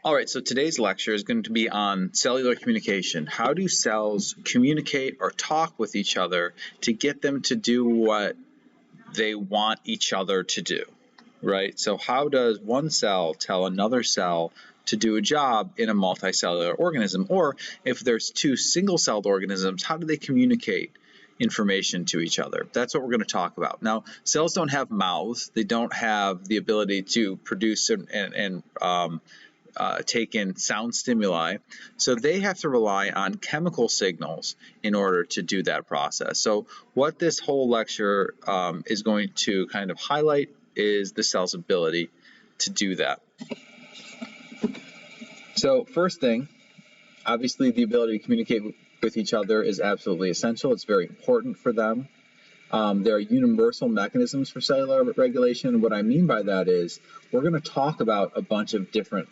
All right, so today's lecture is going to be on cellular communication. How do cells communicate or talk with each other to get them to do what they want each other to do, right? So how does one cell tell another cell to do a job in a multicellular organism? Or if there's two single-celled organisms, how do they communicate information to each other? That's what we're going to talk about. Now, cells don't have mouths. They don't have the ability to produce and take in sound stimuli. So they have to rely on chemical signals in order to do that process. So what this whole lecture is going to kind of highlight is the cell's ability to do that. So first thing, obviously the ability to communicate with each other is absolutely essential. It's very important for them. There are universal mechanisms for cellular regulation. What I mean by that is we're going to talk about a bunch of different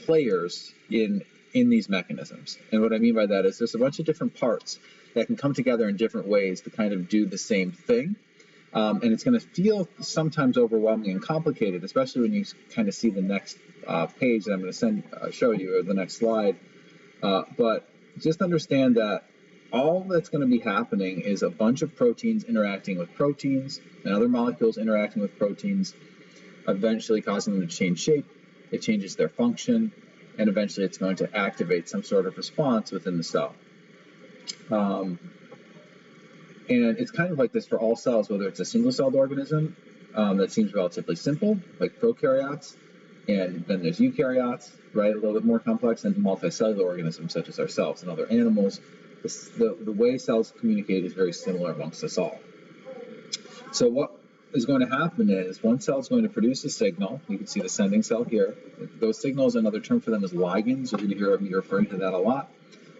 players in these mechanisms. And what I mean by that is there's a bunch of different parts that can come together in different ways to kind of do the same thing. And it's going to feel sometimes overwhelming and complicated, especially when you kind of see the next page that I'm going to show you, or the next slide. But just understand that all that's going to be happening is a bunch of proteins interacting with proteins and other molecules interacting with proteins, eventually causing them to change shape. It changes their function, and eventually it's going to activate some sort of response within the cell. And it's kind of like this for all cells, whether it's a single-celled organism that seems relatively simple, like prokaryotes, and then there's eukaryotes, right, a little bit more complex, and multicellular organisms such as ourselves and other animals. The way cells communicate is very similar amongst us all. So what is going to happen is one cell is going to produce a signal. You can see the sending cell here. Those signals, another term for them is ligands. You're going to hear me referring to that a lot.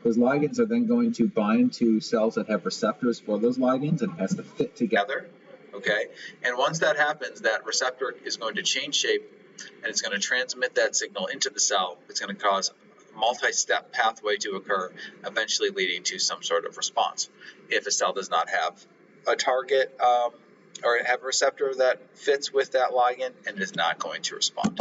Those ligands are then going to bind to cells that have receptors for those ligands, and it has to fit together. Okay, and once that happens, that receptor is going to change shape, and it's going to transmit that signal into the cell. It's going to cause multi-step pathway to occur, eventually leading to some sort of response. If a cell does not have a target or have a receptor that fits with that ligand, and it is not going to respond.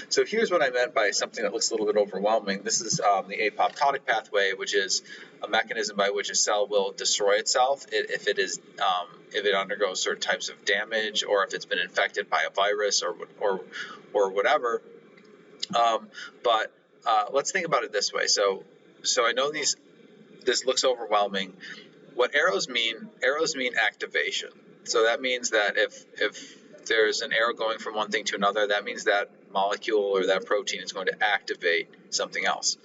So here's what I meant by something that looks a little bit overwhelming. This is the apoptotic pathway, which is a mechanism by which a cell will destroy itself if it undergoes certain types of damage, or if it's been infected by a virus or whatever. But let's think about it this way. So I know this looks overwhelming. What arrows mean activation. So that means that if there's an arrow going from one thing to another, that means that molecule or that protein is going to activate something else.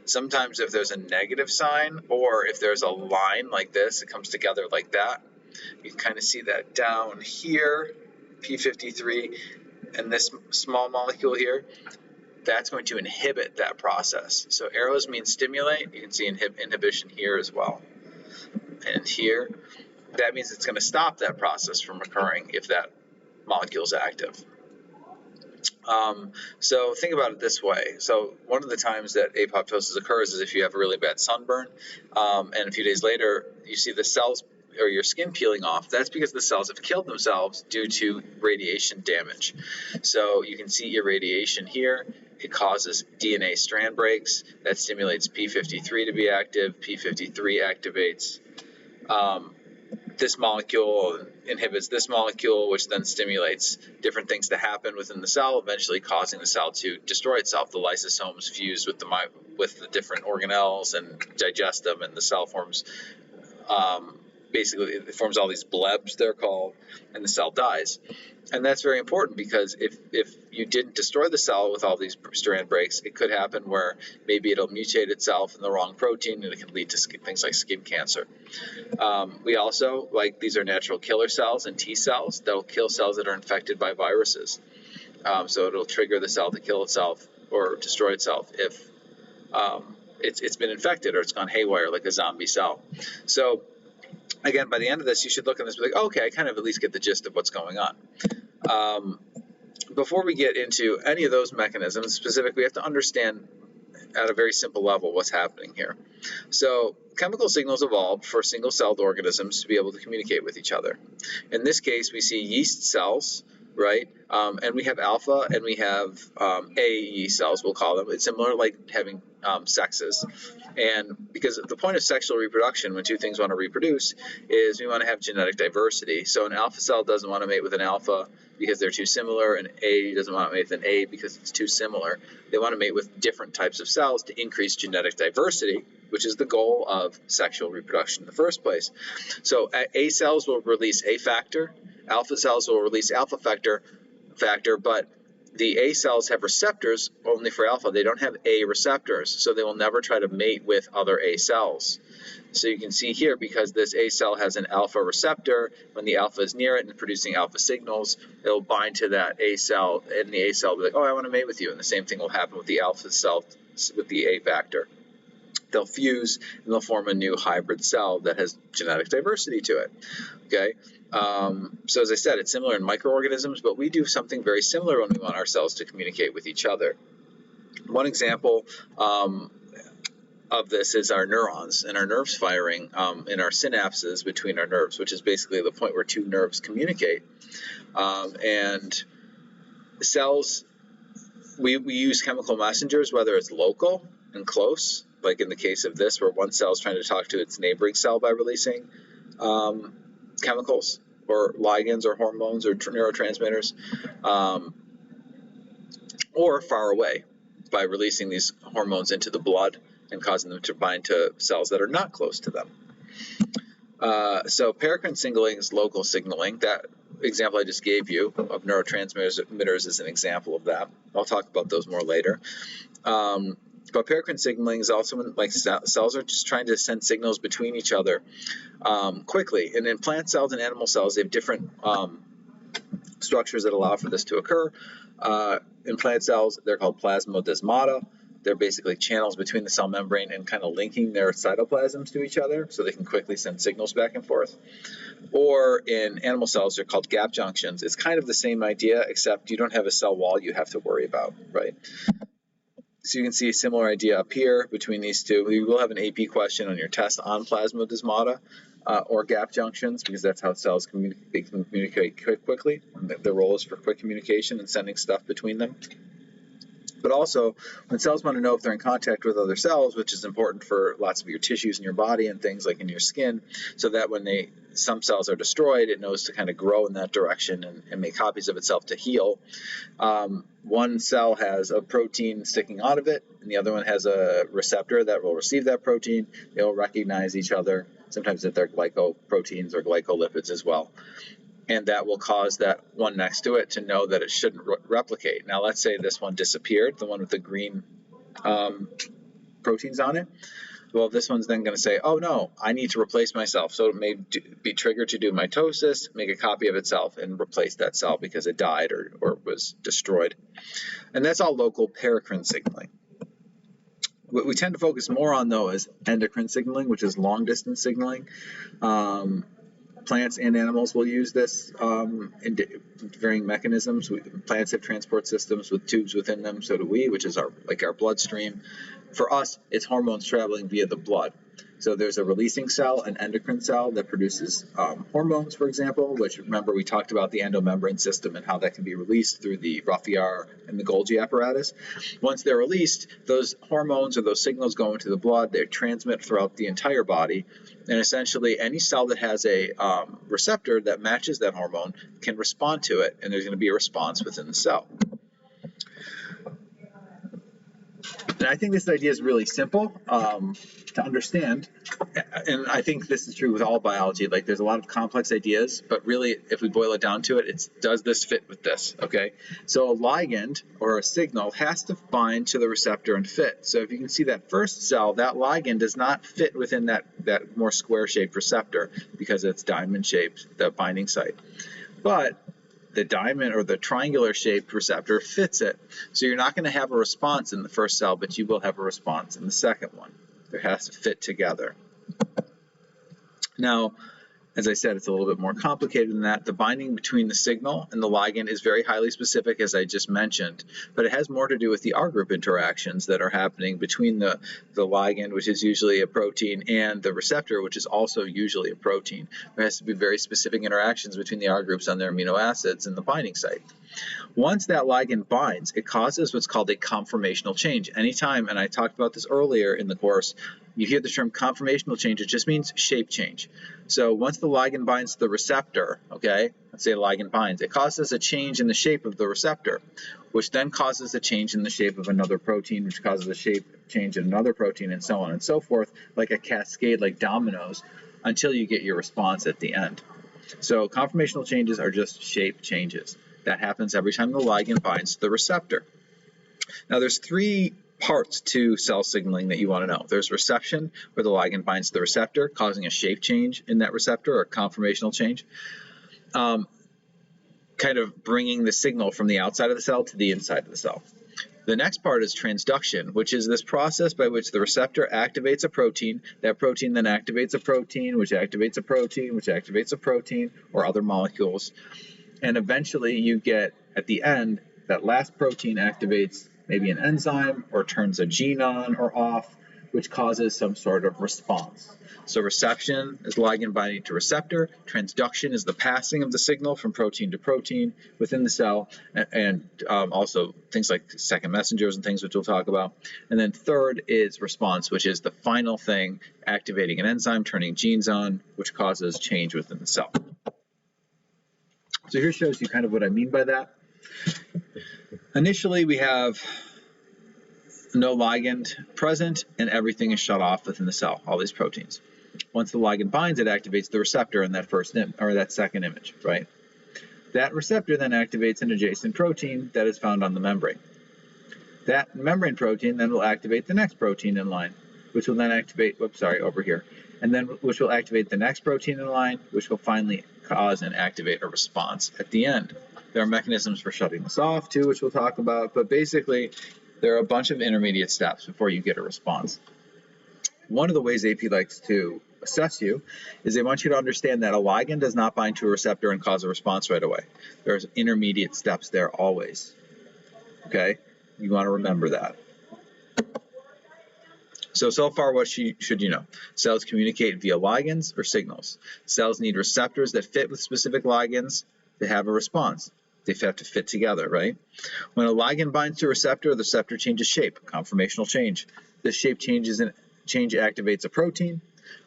Sometimes if there's a negative sign, or if there's a line like this, it comes together like that. You can kind of see that down here, P53, and this small molecule here. That's going to inhibit that process. So arrows mean stimulate. You can see inhibition here as well. And here, that means it's going to stop that process from occurring if that molecule is active. So think about it this way. So one of the times that apoptosis occurs is if you have a really bad sunburn, and a few days later you see the cells or your skin peeling off. That's because the cells have killed themselves due to radiation damage. So you can see irradiation here. It causes DNA strand breaks. That stimulates P53 to be active. P53 activates this molecule, inhibits this molecule, which then stimulates different things to happen within the cell, eventually causing the cell to destroy itself. The lysosomes fuse with the different organelles and digest them, and the cell forms basically it forms all these blebs, they're called, and the cell dies. And that's very important, because if you didn't destroy the cell with all these strand breaks, it could happen where maybe it'll mutate itself in the wrong protein, and it can lead to things like skin cancer. We also, these are natural killer cells and T cells that will kill cells that are infected by viruses. So it'll trigger the cell to kill itself or destroy itself if it's been infected or it's gone haywire, like a zombie cell. So again, by the end of this, you should look at this and be like, okay, I kind of at least get the gist of what's going on. Before we get into any of those mechanisms specifically, we have to understand at a very simple level what's happening here. So chemical signals evolved for single-celled organisms to be able to communicate with each other. In this case, we see yeast cells right? And we have alpha and we have AE cells, we'll call them. It's similar like having sexes. And because the point of sexual reproduction, when two things want to reproduce, is we want to have genetic diversity. So an alpha cell doesn't want to mate with an alpha because they're too similar, and A doesn't want to mate with an A because it's too similar. They want to mate with different types of cells to increase genetic diversity, which is the goal of sexual reproduction in the first place. So A cells will release A factor, alpha cells will release alpha factor, but the A cells have receptors only for alpha. They don't have A receptors, so they will never try to mate with other A cells. So you can see here, because this A cell has an alpha receptor, when the alpha is near it and producing alpha signals, it will bind to that A cell, and the A cell will be like, oh, I want to mate with you. And the same thing will happen with the alpha cell with the A factor. They'll fuse and they'll form a new hybrid cell that has genetic diversity to it. Okay, so as I said, it's similar in microorganisms, but we do something very similar when we want our cells to communicate with each other. One example of this is our neurons and our nerves firing in our synapses between our nerves, which is basically the point where two nerves communicate. And cells, we use chemical messengers, whether it's local and close, like in the case of this, where one cell is trying to talk to its neighboring cell by releasing chemicals or ligands or hormones or neurotransmitters, or far away by releasing these hormones into the blood and causing them to bind to cells that are not close to them. So paracrine signaling is local signaling. That example I just gave you of neurotransmitters is an example of that. I'll talk about those more later. But paracrine signaling is also when cells are just trying to send signals between each other quickly. And in plant cells and animal cells, they have different structures that allow for this to occur. In plant cells, they're called plasmodesmata. They're basically channels between the cell membrane and kind of linking their cytoplasms to each other so they can quickly send signals back and forth. Or in animal cells, they're called gap junctions. It's kind of the same idea, except you don't have a cell wall you have to worry about, right? So you can see a similar idea up here between these two. You will have an AP question on your test on plasmodesmata or gap junctions, because that's how cells communicate quickly. The role is for quick communication and sending stuff between them. But also, when cells want to know if they're in contact with other cells, which is important for lots of your tissues in your body and things like in your skin, so that when some cells are destroyed, it knows to kind of grow in that direction and make copies of itself to heal. One cell has a protein sticking out of it, and the other one has a receptor that will receive that protein. They'll recognize each other. Sometimes they're glycoproteins or glycolipids as well. And that will cause that one next to it to know that it shouldn't replicate. Now, let's say this one disappeared, the one with the green proteins on it. Well, this one's then going to say, oh no, I need to replace myself. So it may be triggered to do mitosis, make a copy of itself, and replace that cell because it died or was destroyed. And that's all local paracrine signaling. What we tend to focus more on, though, is endocrine signaling, which is long-distance signaling. Plants and animals will use this in varying mechanisms. Plants have transport systems with tubes within them, so do we, which is our bloodstream. For us, it's hormones traveling via the blood. So there's a releasing cell, an endocrine cell that produces hormones, for example, which, remember, we talked about the endomembrane system and how that can be released through the Rafier and the Golgi apparatus. Once they're released, those hormones or those signals go into the blood. They transmit throughout the entire body. And essentially, any cell that has a receptor that matches that hormone can respond to it, and there's going to be a response within the cell. And I think this idea is really simple to understand, and I think this is true with all biology. Like, there's a lot of complex ideas, but really, if we boil it down to it, it's does this fit with this, okay? So a ligand or a signal has to bind to the receptor and fit. So if you can see that first cell, that ligand does not fit within that more square-shaped receptor because it's diamond-shaped, the binding site. But the diamond or the triangular shaped receptor fits it. So you're not going to have a response in the first cell, but you will have a response in the second one. It has to fit together. Now, As I said, it's a little bit more complicated than that. The binding between the signal and the ligand is very highly specific, as I just mentioned, but it has more to do with the R group interactions that are happening between the ligand, which is usually a protein, and the receptor, which is also usually a protein. There has to be very specific interactions between the R groups on their amino acids and the binding site. Once that ligand binds, it causes what's called a conformational change. Anytime, and I talked about this earlier in the course, you hear the term conformational change, it just means shape change. So once the ligand binds to the receptor, okay, let's say the ligand binds, it causes a change in the shape of the receptor, which then causes a change in the shape of another protein, which causes a shape change in another protein, and so on and so forth, like a cascade, like dominoes, until you get your response at the end. So conformational changes are just shape changes. That happens every time the ligand binds to the receptor. Now there's three parts to cell signaling that you want to know. There's reception, where the ligand binds to the receptor, causing a shape change in that receptor, or a conformational change, kind of bringing the signal from the outside of the cell to the inside of the cell. The next part is transduction, which is this process by which the receptor activates a protein. That protein then activates a protein, which activates a protein, which activates a protein, or other molecules. And eventually you get, at the end, that last protein activates maybe an enzyme or turns a gene on or off, which causes some sort of response. So reception is ligand binding to receptor. Transduction is the passing of the signal from protein to protein within the cell, and also things like second messengers and things, which we'll talk about. And then third is response, which is the final thing, activating an enzyme, turning genes on, which causes change within the cell. So here shows you kind of what I mean by that. Initially, we have no ligand present, and everything is shut off within the cell, all these proteins. Once the ligand binds, it activates the receptor in that that second image, right? That receptor then activates an adjacent protein that is found on the membrane. That membrane protein then will activate the next protein in line, which will then activate, over here, and then which will activate the next protein in line, which will finally cause and activate a response at the end. There are mechanisms for shutting this off too, which we'll talk about, but basically there are a bunch of intermediate steps before you get a response. One of the ways AP likes to assess you is they want you to understand that a ligand does not bind to a receptor and cause a response right away. There's intermediate steps there always. Okay? You want to remember that. So far, what should you know? Cells communicate via ligands or signals. Cells need receptors that fit with specific ligands to have a response. They have to fit together, right? When a ligand binds to a receptor, the receptor changes shape, conformational change. This shape change activates a protein,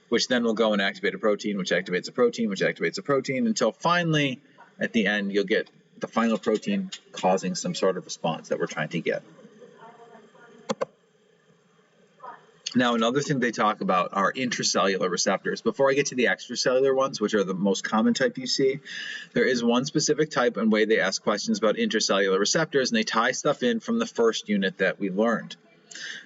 which then will go and activate a protein, which activates a protein, which activates a protein, until finally, at the end, you'll get the final protein causing some sort of response that we're trying to get. Now, another thing they talk about are intracellular receptors. Before I get to the extracellular ones, which are the most common type you see, there is one specific type and way they ask questions about intracellular receptors, and they tie stuff in from the first unit that we learned.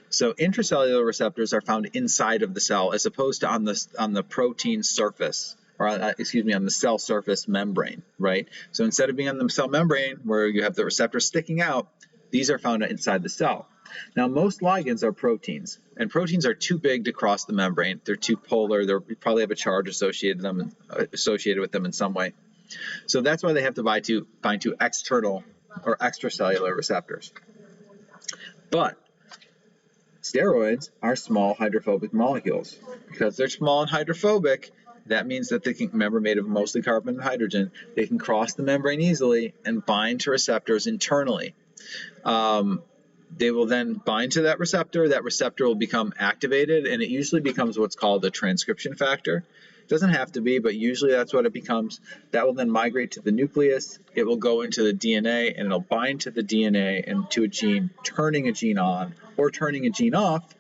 So intracellular receptors are found inside of the cell as opposed to on the protein surface, or on the cell surface membrane, right? So instead of being on the cell membrane where you have the receptor sticking out, these are found inside the cell. Now, most ligands are proteins, and proteins are too big to cross the membrane. They're too polar. They probably have a charge associated with them in some way. So that's why they have to bind to external or extracellular receptors. But steroids are small hydrophobic molecules. Because they're small and hydrophobic, that means that they can, remember, made of mostly carbon and hydrogen, they can cross the membrane easily and bind to receptors internally. They will then bind to that receptor will become activated, and it usually becomes what's called a transcription factor. It doesn't have to be, but usually that's what it becomes. That will then migrate to the nucleus, it will go into the DNA, and it'll bind to the DNA and to a gene, turning a gene on or turning a gene off.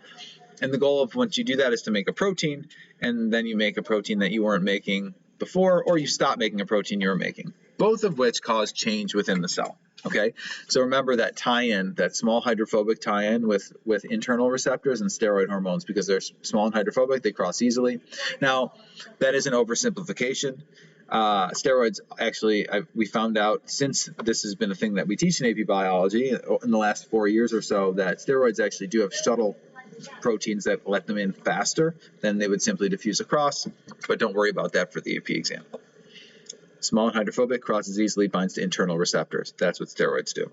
And the goal of once you do that is to make a protein, and then you make a protein that you weren't making before, or you stop making a protein you were making, both of which cause change within the cell. Okay, so remember that tie-in, that small hydrophobic tie-in with internal receptors and steroid hormones, because they're small and hydrophobic, they cross easily. Now, that is an oversimplification. Steroids, actually, we found out, since this has been a thing that we teach in AP biology in the last 4 years or so, that steroids actually do have shuttle proteins that let them in faster, then they would simply diffuse across, but don't worry about that for the AP exam. Small and hydrophobic, crosses easily, binds to internal receptors. That's what steroids do.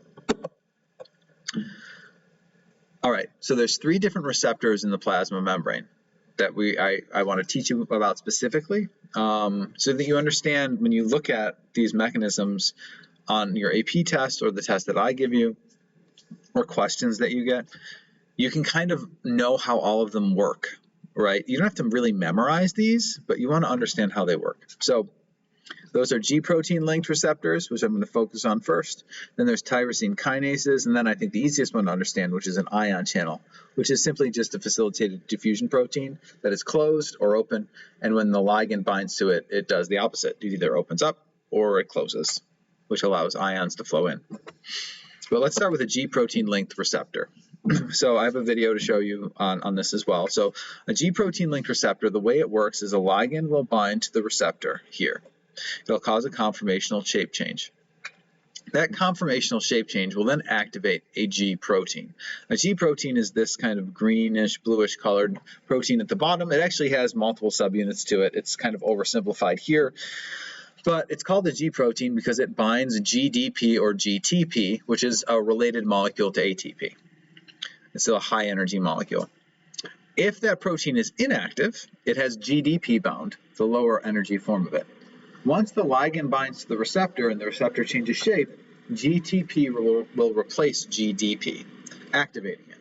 All right, so there's 3 different receptors in the plasma membrane that I want to teach you about specifically, so that you understand when you look at these mechanisms on your AP test or the test that I give you or questions that you get, you can kind of know how all of them work, right? You don't have to really memorize these, but you want to understand how they work. So those are G protein linked receptors, which I'm going to focus on first. Then there's tyrosine kinases, and then I think the easiest one to understand, which is an ion channel, which is simply just a facilitated diffusion protein that is closed or open, and when the ligand binds to it, it does the opposite. It either opens up or it closes, which allows ions to flow in. But let's start with a G protein linked receptor. So I have a video to show you on this as well. So a G protein linked receptor, the way it works is a ligand will bind to the receptor here. It'll cause a conformational shape change. That conformational shape change will then activate a G protein. A G protein is this kind of greenish, bluish colored protein at the bottom. It actually has multiple subunits to it. It's kind of oversimplified here. But it's called a G protein because it binds GDP or GTP, which is a related molecule to ATP. It's a high energy molecule. If that protein is inactive, it has GDP bound, the lower energy form of it. Once the ligand binds to the receptor and the receptor changes shape, GTP will replace GDP, activating it.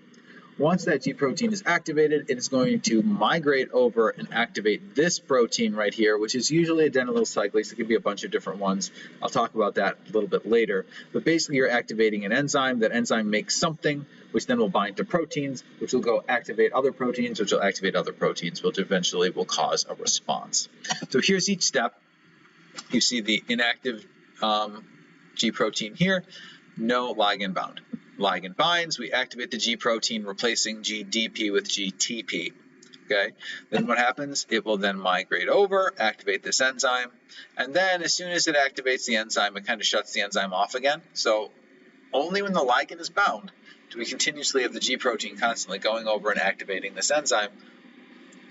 Once that G protein is activated, it is going to migrate over and activate this protein right here, which is usually adenylyl cyclase. It could be a bunch of different ones. I'll talk about that a little bit later. But basically, you're activating an enzyme. That enzyme makes something, which then will bind to proteins, which will go activate other proteins, which will activate other proteins, which eventually will cause a response. So here's each step. You see the inactive G protein here, no ligand bound. Ligand binds, we activate the G protein, replacing GDP with GTP. Okay, then what happens? It will then migrate over, activate this enzyme, and then as soon as it activates the enzyme, it kind of shuts the enzyme off again. So only when the ligand is bound do we continuously have the G protein constantly going over and activating this enzyme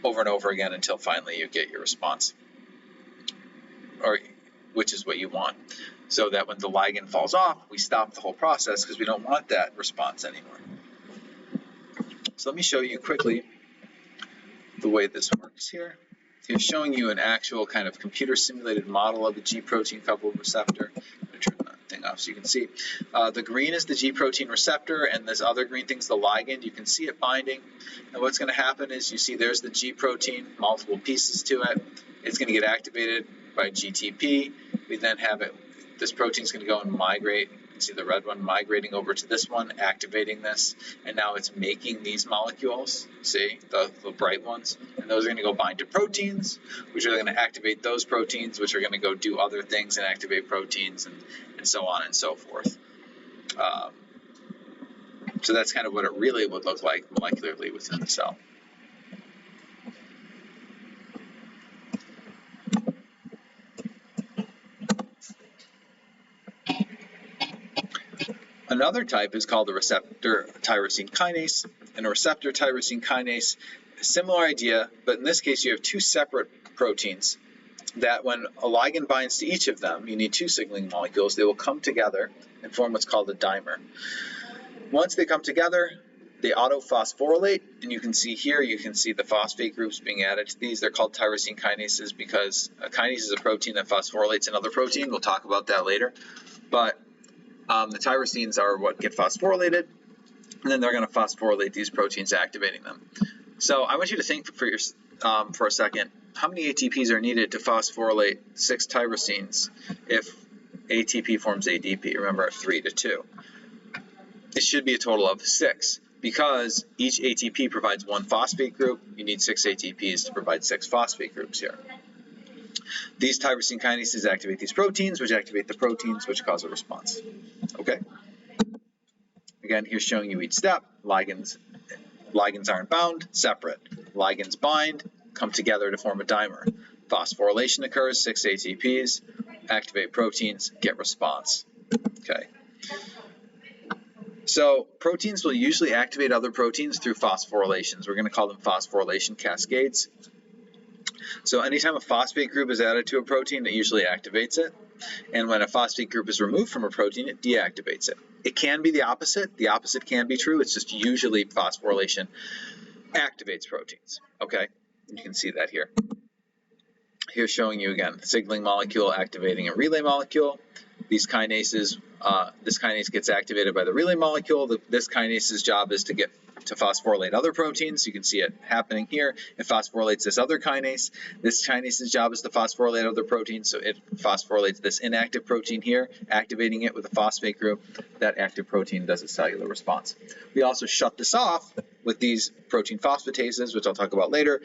over and over again until finally you get your response, or which is what you want. So that when the ligand falls off, we stop the whole process because we don't want that response anymore. So let me show you quickly the way this works here. Here's showing you an actual kind of computer simulated model of a G protein coupled receptor. I'm going to turn that thing off so you can see. The green is the G protein receptor, and this other green thing's the ligand. You can see it binding. And what's going to happen is you see there's the G protein, multiple pieces to it. It's going to get activated by GTP. We then have it. This protein is going to go and migrate. You can see the red one migrating over to this one, activating this, and now it's making these molecules. See, the bright ones, and those are going to go bind to proteins, which are going to activate those proteins, which are going to go do other things and activate proteins, and so on and so forth. So that's kind of what it really would look like molecularly within the cell. Another type is called the receptor tyrosine kinase, and a receptor tyrosine kinase, similar idea, but in this case you have 2 separate proteins that when a ligand binds to each of them, you need 2 signaling molecules, they will come together and form what's called a dimer. Once they come together, they autophosphorylate, and you can see here, you can see the phosphate groups being added to these. They're called tyrosine kinases because a kinase is a protein that phosphorylates another protein. We'll talk about that later. But the tyrosines are what get phosphorylated, and then they're going to phosphorylate these proteins, activating them. So I want you to think for a second, how many ATPs are needed to phosphorylate 6 tyrosines if ATP forms ADP? Remember, 3 to 2. It should be a total of 6 because each ATP provides 1 phosphate group. You need 6 ATPs to provide 6 phosphate groups here. These tyrosine kinases activate these proteins, which activate the proteins, which cause a response. Okay? Again, here's showing you each step. Ligands aren't bound, separate. Ligands bind, come together to form a dimer. Phosphorylation occurs, 6 ATPs, activate proteins, get response. Okay. So proteins will usually activate other proteins through phosphorylations. We're going to call them phosphorylation cascades. So anytime a phosphate group is added to a protein, it usually activates it. And when a phosphate group is removed from a protein, it deactivates it. It can be the opposite. The opposite can be true. It's just usually phosphorylation activates proteins. Okay, you can see that here. Here's showing you again, signaling molecule activating a relay molecule. These kinases, this kinase gets activated by the relay molecule. This kinase's job is to get to phosphorylate other proteins. You can see it happening here. It phosphorylates this other kinase. This kinase's job is to phosphorylate other proteins, so it phosphorylates this inactive protein here, activating it with a phosphate group. That active protein does a cellular response. We also shut this off with these protein phosphatases, which I'll talk about later,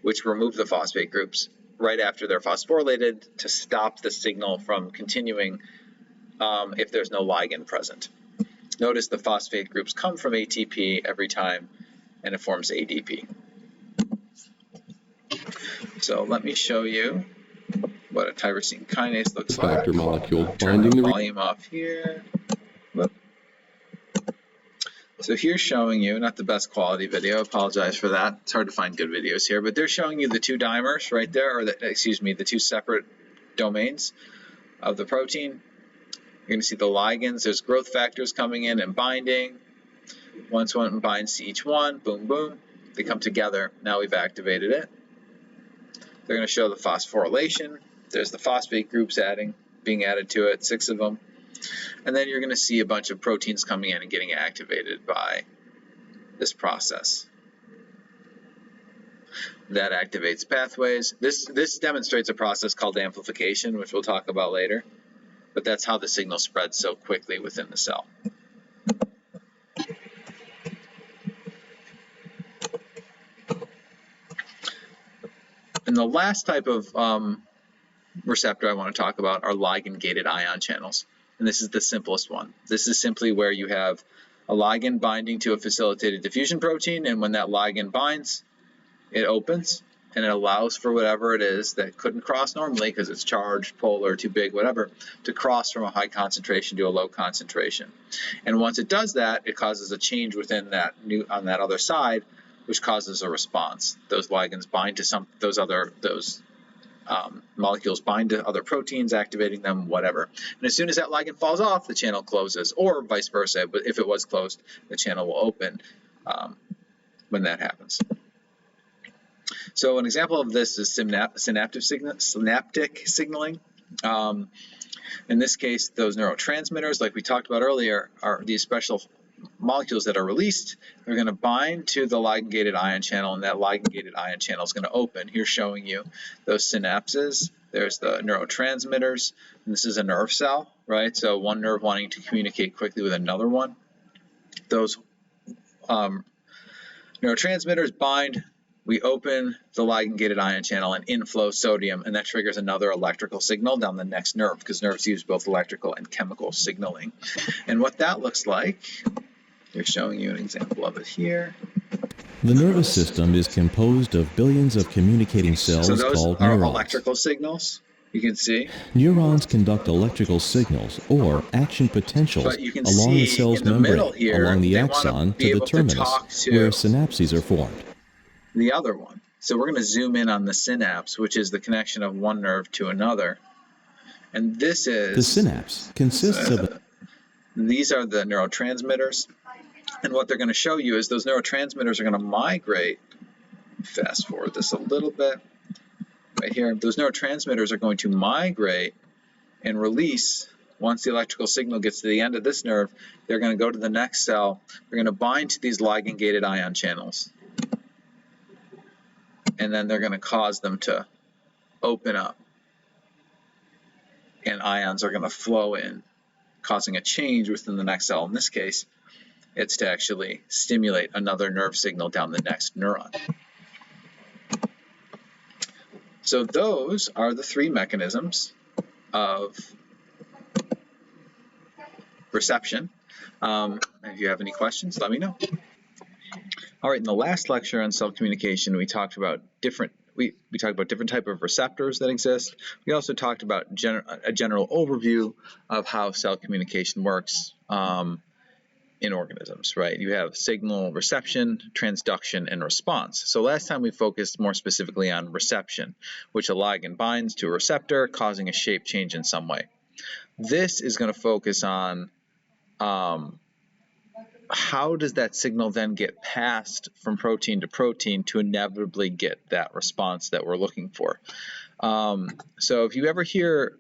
which remove the phosphate groups right after they're phosphorylated to stop the signal from continuing if there's no ligand present. Notice the phosphate groups come from ATP every time, and it forms ADP. So let me show you what a tyrosine kinase looks like. Factor molecule Turn binding the the volume off here. Whoop. So here's showing you, not the best quality video, apologize for that. It's hard to find good videos here, but they're showing you the two dimers right there, or the two separate domains of the protein. You're going to see the ligands. There's growth factors coming in and binding. Once one binds to each one, boom, boom, they come together. Now we've activated it. They're going to show the phosphorylation. There's the phosphate groups being added to it, 6 of them. And then you're going to see a bunch of proteins coming in and getting activated by this process. That activates pathways. This demonstrates a process called amplification, which we'll talk about later. But that's how the signal spreads so quickly within the cell. And the last type of receptor I want to talk about are ligand-gated ion channels. And this is the simplest one. This is simply where you have a ligand binding to a facilitated diffusion protein, and when that ligand binds, it opens, and it allows for whatever it is that couldn't cross normally because it's charged, polar, too big, whatever, to cross from a high concentration to a low concentration. And once it does that, it causes a change within that on that other side, which causes a response. Those ligands bind to those molecules bind to other proteins, activating them, whatever. And as soon as that ligand falls off, the channel closes, or vice versa. But if it was closed, the channel will open when that happens. So an example of this is synaptic signaling. In this case, those neurotransmitters, like we talked about earlier, are these special molecules that are released. They're going to bind to the ligand-gated ion channel, and that ligand-gated ion channel is going to open. Here's showing you those synapses. There's the neurotransmitters, and this is a nerve cell, right? So one nerve wanting to communicate quickly with another one. Those neurotransmitters bind. We open the ligand-gated ion channel and inflow sodium, and that triggers another electrical signal down the next nerve, because nerves use both electrical and chemical signaling. And what that looks like, they're showing you an example of it here. The nervous system is composed of billions of communicating cells so those called are neurons. electrical signals, you can see. Neurons conduct electrical signals or action potentials along the cell's membrane, here, along the axon to the terminus, where synapses are formed. The other one. So we're going to zoom in on the synapse, which is the connection of one nerve to another. And this is... The synapse consists of... These are the neurotransmitters. And what they're going to show you is those neurotransmitters are going to migrate. Fast forward this a little bit. Right here. Those neurotransmitters are going to migrate and release. Once the electrical signal gets to the end of this nerve, they're going to go to the next cell. They're going to bind to these ligand-gated ion channels. And then they're going to cause them to open up. And ions are going to flow in, causing a change within the next cell. In this case, it's to actually stimulate another nerve signal down the next neuron. So those are the 3 mechanisms of reception. If you have any questions, let me know. All right, in the last lecture on cell communication, we talked about different type of receptors that exist. We also talked about a general overview of how cell communication works in organisms, right? You have signal reception, transduction, and response. So last time we focused more specifically on reception, which a ligand binds to a receptor, causing a shape change in some way. This is going to focus on how does that signal then get passed from protein to protein to inevitably get that response that we're looking for. So if you ever hear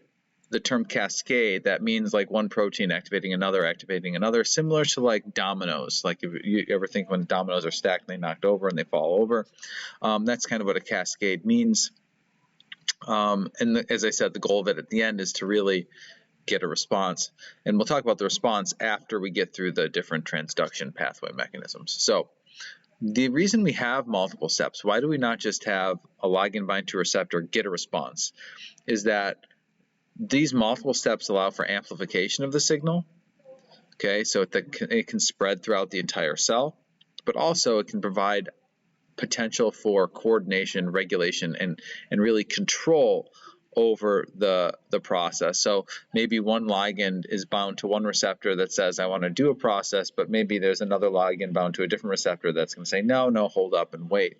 the term cascade, that means like one protein activating another, similar to like dominoes. Like if you ever think when dominoes are stacked and they knocked over and they fall over, that's kind of what a cascade means. And as I said, the goal of it at the end is to really get a response. And we'll talk about the response after we get through the different transduction pathway mechanisms. So the reason we have multiple steps, why do we not just have a ligand bind to a receptor, get a response, is that these multiple steps allow for amplification of the signal. Okay, so it can spread throughout the entire cell, but also it can provide potential for coordination, regulation, and really control over the process. So maybe one ligand is bound to one receptor that says, I want to do a process, but maybe there's another ligand bound to a different receptor that's going to say, no, hold up and wait.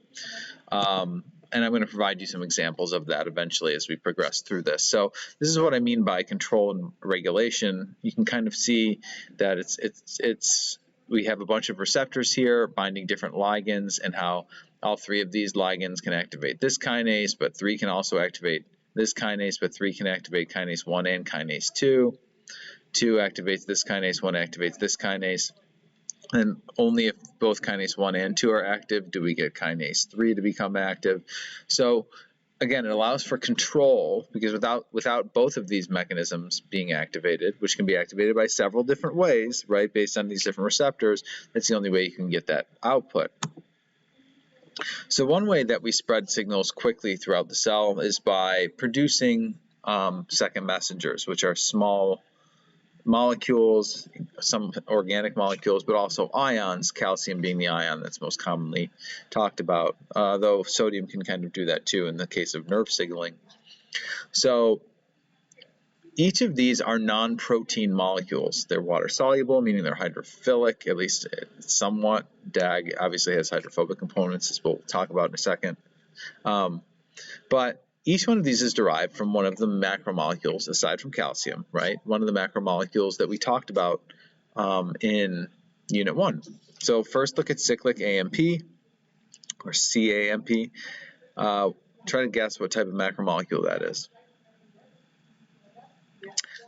And I'm going to provide you some examples of that eventually as we progress through this. So this is what I mean by control and regulation. You can kind of see that we have a bunch of receptors here binding different ligands, and how all three of these ligands can activate this kinase, but three can also activate this kinase, but three can activate kinase 1 and kinase 2. 2 activates this kinase, 1 activates this kinase. And only if both kinase 1 and 2 are active do we get kinase 3 to become active. So again, it allows for control, because without both of these mechanisms being activated, which can be activated by several different ways, right, based on these different receptors, that's the only way you can get that output. So one way that we spread signals quickly throughout the cell is by producing second messengers, which are small molecules, some organic molecules, but also ions, calcium being the ion that's most commonly talked about, though sodium can kind of do that too in the case of nerve signaling. So each of these are non-protein molecules. They're water-soluble, meaning they're hydrophilic, at least somewhat. DAG obviously has hydrophobic components, as we'll talk about in a second. But each one of these is derived from one of the macromolecules, aside from calcium, right? One of the macromolecules that we talked about in Unit 1. So first look at cyclic AMP, or CAMP. Try to guess what type of macromolecule that is.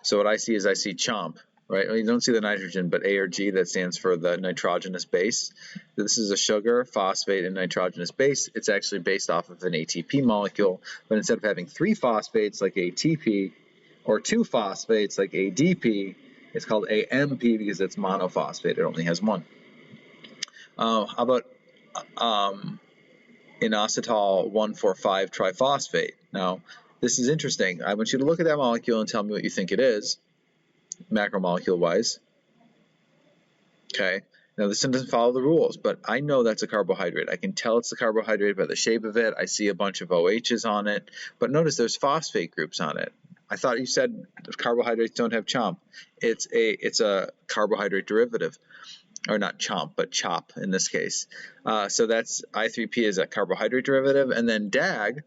So what I see is CHOMP, right? Well, you don't see the nitrogen, but A or G, that stands for the nitrogenous base. This is a sugar, phosphate, and nitrogenous base. It's actually based off of an ATP molecule, but instead of having 3 phosphates like ATP or 2 phosphates like ADP, it's called AMP because it's monophosphate. It only has 1. How about inositol 1,4,5 triphosphate? Now, this is interesting. I want you to look at that molecule and tell me what you think it is, macromolecule-wise. Okay. Now, this one doesn't follow the rules, but I know that's a carbohydrate. I can tell it's a carbohydrate by the shape of it. I see a bunch of OHs on it, but notice there's phosphate groups on it. I thought you said carbohydrates don't have CHOMP. It's a carbohydrate derivative, or not CHOMP, but CHOP in this case. So that's I3P is a carbohydrate derivative, and then DAG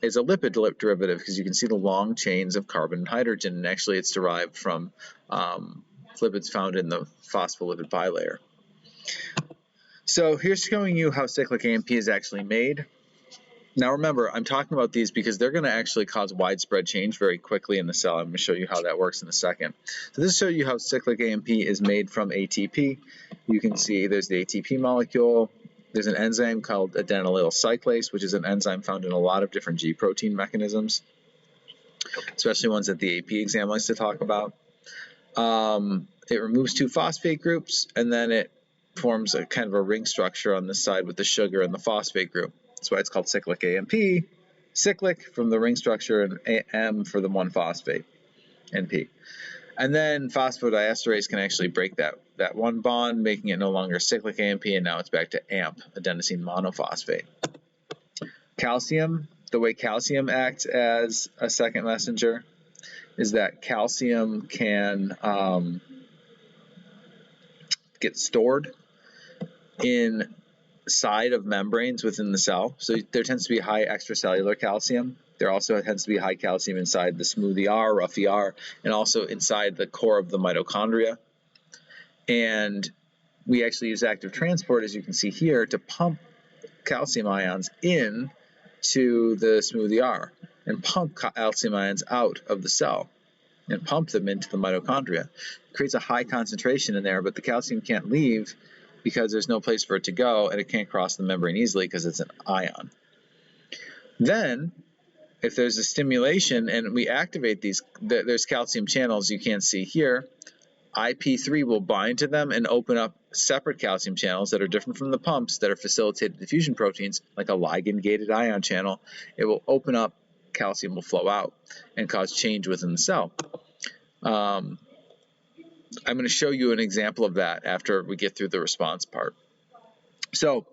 is a lipid derivative, because you can see the long chains of carbon and hydrogen, and actually it's derived from lipids found in the phospholipid bilayer. So here's showing you how cyclic AMP is actually made. Now remember, I'm talking about these because they're going to actually cause widespread change very quickly in the cell. I'm going to show you how that works in a second. So this shows you how cyclic AMP is made from ATP. You can see there's the ATP molecule. There's an enzyme called adenylyl cyclase, which is an enzyme found in a lot of different G protein mechanisms, especially ones that the AP exam likes to talk about. It removes 2 phosphate groups, and then it forms a kind of a ring structure on this side with the sugar and the phosphate group. That's why it's called cyclic AMP. Cyclic from the ring structure, and AM for the 1-phosphate, NP. And then phosphodiesterase can actually break that one bond, making it no longer cyclic AMP, and now it's back to AMP, adenosine monophosphate. Calcium, the way calcium acts as a second messenger is that calcium can get stored inside of membranes within the cell. So there tends to be high extracellular calcium. There also tends to be high calcium inside the smooth ER, rough ER, and also inside the core of the mitochondria. And we actually use active transport, as you can see here, to pump calcium ions in to the smooth ER and pump calcium ions out of the cell and pump them into the mitochondria. It creates a high concentration in there, but the calcium can't leave because there's no place for it to go, and it can't cross the membrane easily because it's an ion. Then, if there's a stimulation and we activate these, there's calcium channels you can't see here, IP3 will bind to them and open up separate calcium channels that are different from the pumps that are facilitated diffusion proteins, like a ligand-gated ion channel. It will open up, calcium will flow out and cause change within the cell. I'm going to show you an example of that after we get through the response part. So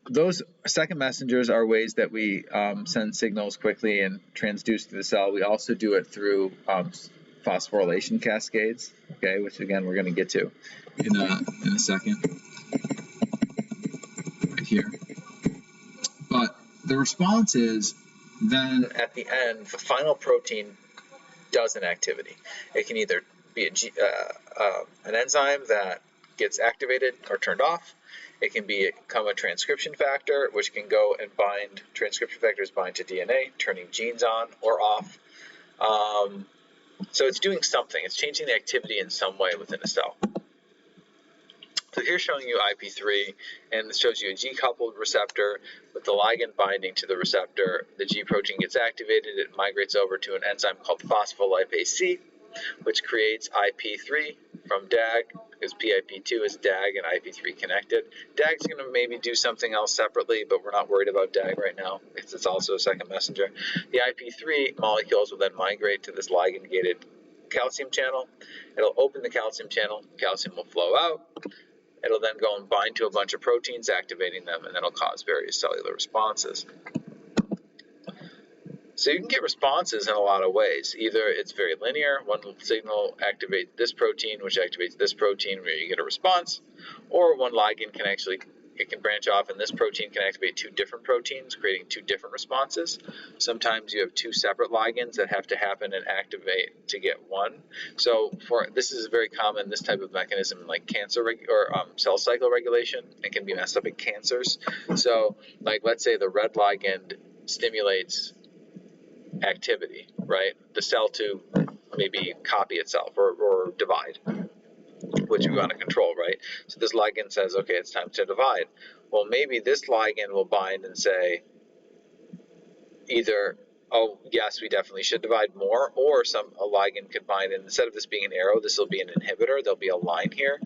those second messengers are ways that we send signals quickly and transduce through the cell. We also do it through phosphorylation cascades, okay, which again we're going to get to in a second, right here. But the response is then at the end, the final protein does an activity. It can either be an enzyme that gets activated or turned off. It can become a transcription factor, which can go and bind. Transcription factors bind to DNA, turning genes on or off. So it's doing something. It's changing the activity in some way within a cell. So here's showing you IP3, and it shows you a G-coupled receptor with the ligand binding to the receptor. The G protein gets activated. It migrates over to an enzyme called phospholipase C, which creates IP3 from DAG, because PIP2 is DAG and IP3 connected. DAG's going to maybe do something else separately, but we're not worried about DAG right now, because it's also a second messenger. The IP3 molecules will then migrate to this ligand-gated calcium channel. It'll open the calcium channel. Calcium will flow out. It'll then go and bind to a bunch of proteins, activating them, and that'll cause various cellular responses. So you can get responses in a lot of ways. Either it's very linear, one signal activates this protein, which activates this protein, where you get a response, or one ligand can actually, it can branch off, and this protein can activate two different proteins, creating two different responses. Sometimes you have two separate ligands that have to happen and activate to get one. So this is very common, this type of mechanism, like cancer or cell cycle regulation. It can be messed up in cancers. So, like, let's say the red ligand stimulates activity, right? The cell to maybe copy itself or divide, which we want to control, right? So this ligand says, okay, it's time to divide. Well, maybe this ligand will bind and say either, oh, yes, we definitely should divide more, or a ligand could bind, and instead of this being an arrow, this will be an inhibitor. There'll be a line here.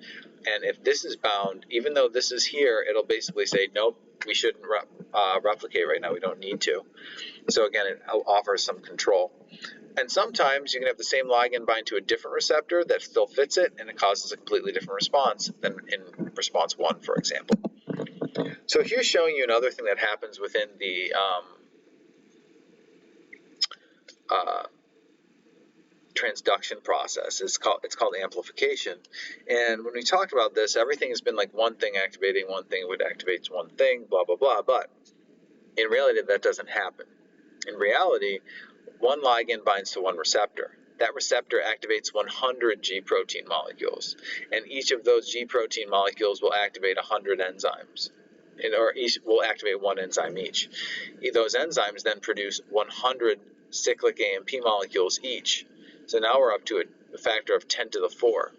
And if this is bound, even though this is here, it'll basically say, nope, we shouldn't replicate right now. We don't need to. So again, it offers some control. And sometimes you can have the same ligand bind to a different receptor that still fits it, and it causes a completely different response than in response 1, for example. So here's showing you another thing that happens within the transduction process. It's called amplification. And when we talked about this, everything has been like one thing activating one thing, would activate one thing, blah, blah, blah. But in reality, that doesn't happen. In reality, one ligand binds to one receptor. That receptor activates 100 G protein molecules, and each of those G protein molecules will activate 100 enzymes, or each will activate one enzyme each. Those enzymes then produce 100 cyclic AMP molecules each. So now we're up to a factor of 10 to the 4.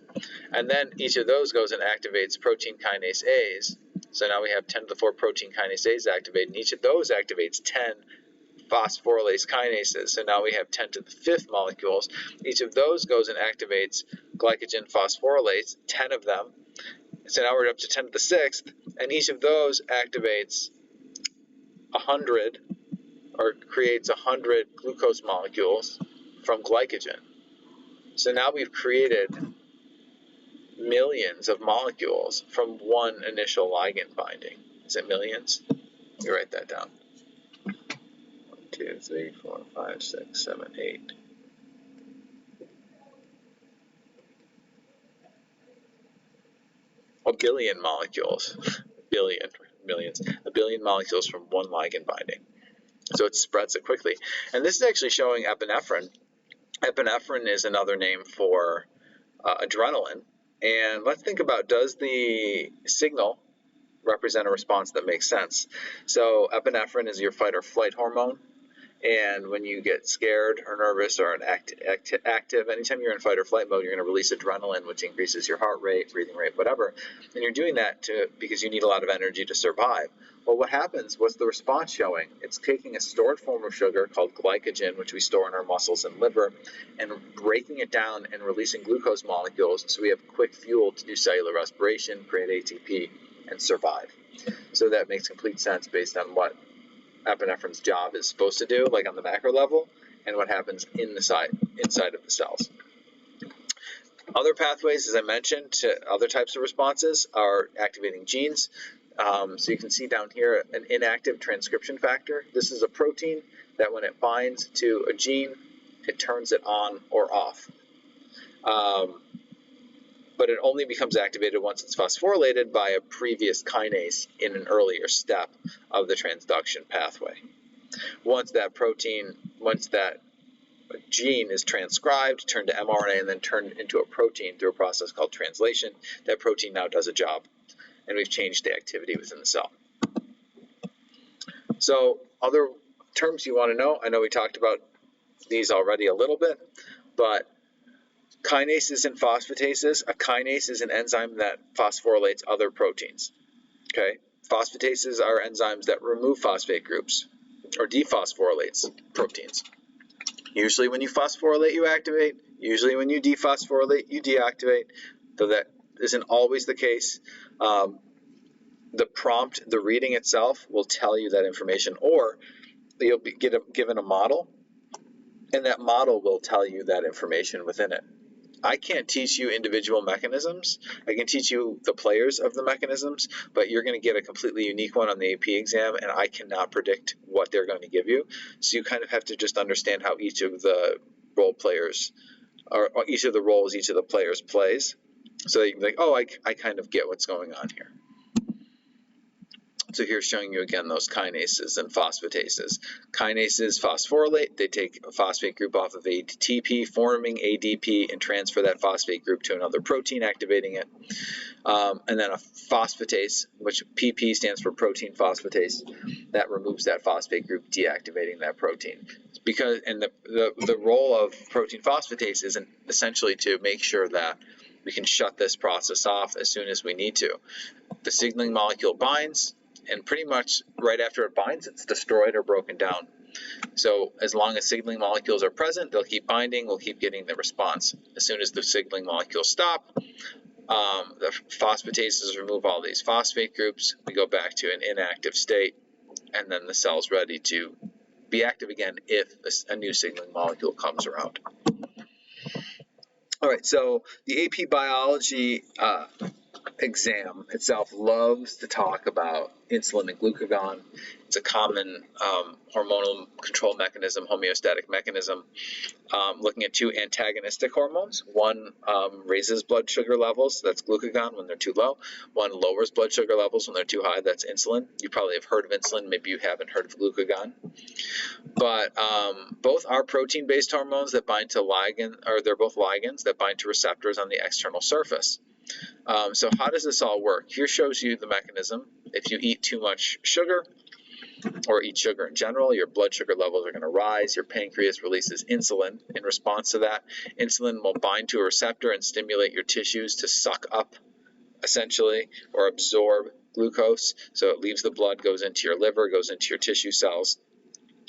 And then each of those goes and activates protein kinase A's. So now we have 10 to the 4 protein kinase A's activated, and each of those activates 10 phosphorylase kinases. So now we have 10 to the 5th molecules. Each of those goes and activates glycogen phosphorylase, 10 of them. So now we're up to 10 to the 6th, and each of those activates 100, or creates 100 glucose molecules from glycogen. So now we've created millions of molecules from one initial ligand binding. Is it millions? Let me write that down. 1, 2, 3, 4, 5, 6, 7, 8. a billion molecules, a billion molecules from one ligand binding. So it spreads it quickly. And this is actually showing epinephrine. Epinephrine is another name for adrenaline. And let's think about, does the signal represent a response that makes sense? So epinephrine is your fight or flight hormone. And when you get scared or nervous or active, anytime you're in fight or flight mode, you're going to release adrenaline, which increases your heart rate, breathing rate, whatever. And you're doing that because you need a lot of energy to survive. Well, what happens? What's the response showing? It's taking a stored form of sugar called glycogen, which we store in our muscles and liver, and breaking it down and releasing glucose molecules so we have quick fuel to do cellular respiration, create ATP, and survive. So that makes complete sense based on what epinephrine's job is supposed to do, like on the macro level, and what happens inside of the cells. Other pathways, as I mentioned, to other types of responses are activating genes. So you can see down here an inactive transcription factor. This is a protein that when it binds to a gene, it turns it on or off. But it only becomes activated once it's phosphorylated by a previous kinase in an earlier step of the transduction pathway. Once that gene is transcribed, turned to mRNA, and then turned into a protein through a process called translation, that protein now does a job, and we've changed the activity within the cell. So other terms you want to know, I know we talked about these already a little bit, but kinases and phosphatases. A kinase is an enzyme that phosphorylates other proteins. Okay, phosphatases are enzymes that remove phosphate groups or dephosphorylates proteins. Usually when you phosphorylate, you activate. Usually when you dephosphorylate, you deactivate, though that isn't always the case. The prompt, the reading itself will tell you that information, or you'll be given a model, and that model will tell you that information within it. I can't teach you individual mechanisms. I can teach you the players of the mechanisms, but you're going to get a completely unique one on the AP exam, and I cannot predict what they're going to give you. So you kind of have to just understand how each of the role players, or each of the roles each of the players plays, so that you can be like, oh, I kind of get what's going on here. So here's showing you again those kinases and phosphatases. Kinases phosphorylate. They take a phosphate group off of ATP, forming ADP, and transfer that phosphate group to another protein, activating it. And then a phosphatase, which PP stands for protein phosphatase, that removes that phosphate group, deactivating that protein. The role of protein phosphatase is essentially to make sure that we can shut this process off as soon as we need to. The signaling molecule binds, and pretty much right after it binds, it's destroyed or broken down. So as long as signaling molecules are present, they'll keep binding, we'll keep getting the response. As soon as the signaling molecules stop, the phosphatases remove all these phosphate groups, we go back to an inactive state, and then the cell's ready to be active again if a new signaling molecule comes around. All right, so the AP biology exam itself loves to talk about insulin and glucagon. It's a common hormonal control mechanism, homeostatic mechanism, looking at two antagonistic hormones. One raises blood sugar levels, that's glucagon, when they're too low. One lowers blood sugar levels when they're too high, that's insulin. You probably have heard of insulin, maybe you haven't heard of glucagon. But both are protein-based hormones that bind to they're both ligands that bind to receptors on the external surface. So how does this all work? Here shows you the mechanism. If you eat too much sugar, or eat sugar in general, your blood sugar levels are going to rise. Your pancreas releases insulin. In response to that, insulin will bind to a receptor and stimulate your tissues to suck up, essentially, or absorb glucose. So it leaves the blood, goes into your liver, goes into your tissue cells,